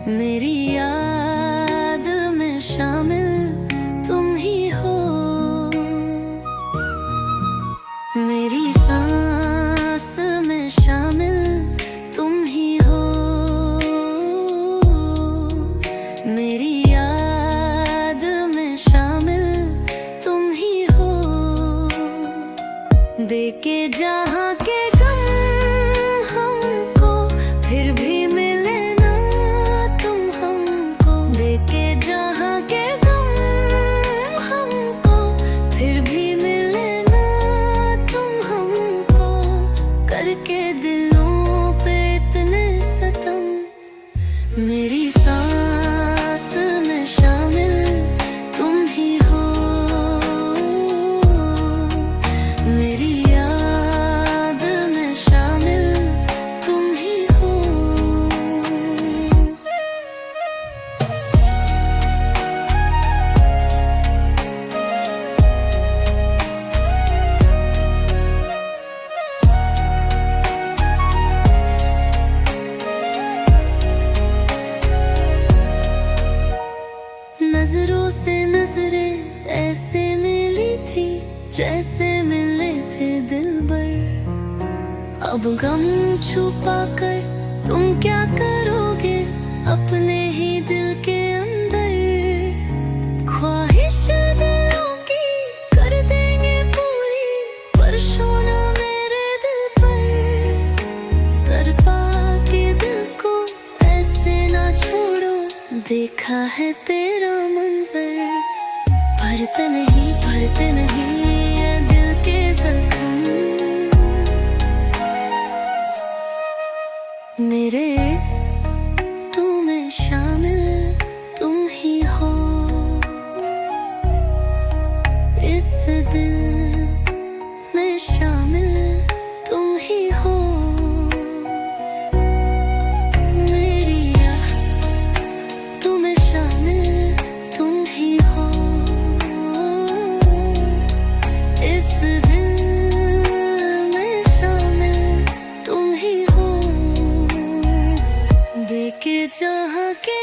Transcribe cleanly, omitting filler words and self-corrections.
मेरी याद में शामिल तुम ही हो, मेरी सांस में शामिल तुम ही हो, मेरी याद में शामिल तुम ही हो। देके जहाँ के गम हमको फिर भी मिले ना तुम हमको, देके जहाँ के गम हमको फिर भी मिले ना तुम हमको, करके दिलों पे इतने सितम। मेरी सांस में शामिल तुम ही हो, मेरी याद में शामिल तुम ही हो। नजरों से नजरें ऐसे मिली थी जैसे मिले थे दिलबर। अब गम छुपा कर तुम क्या करोगे अपने ही दिल के अंदर। ख्वाहिश दिलों की कर देंगे पूरी, पर सोना मेरे दिल पर। तड़पा के दिल को ऐसे ना छोड़ो, देखा है तेरा मंजर। भरते नहीं ये दिल के जख्म, मेरे तू में शामिल तुम ही हो, इस दिल में शामिल तुम ही हो। मेरी याद तू में शामिल तुम ही हो, इस दिल में शामिल तुम ही हो। देके जहाँ के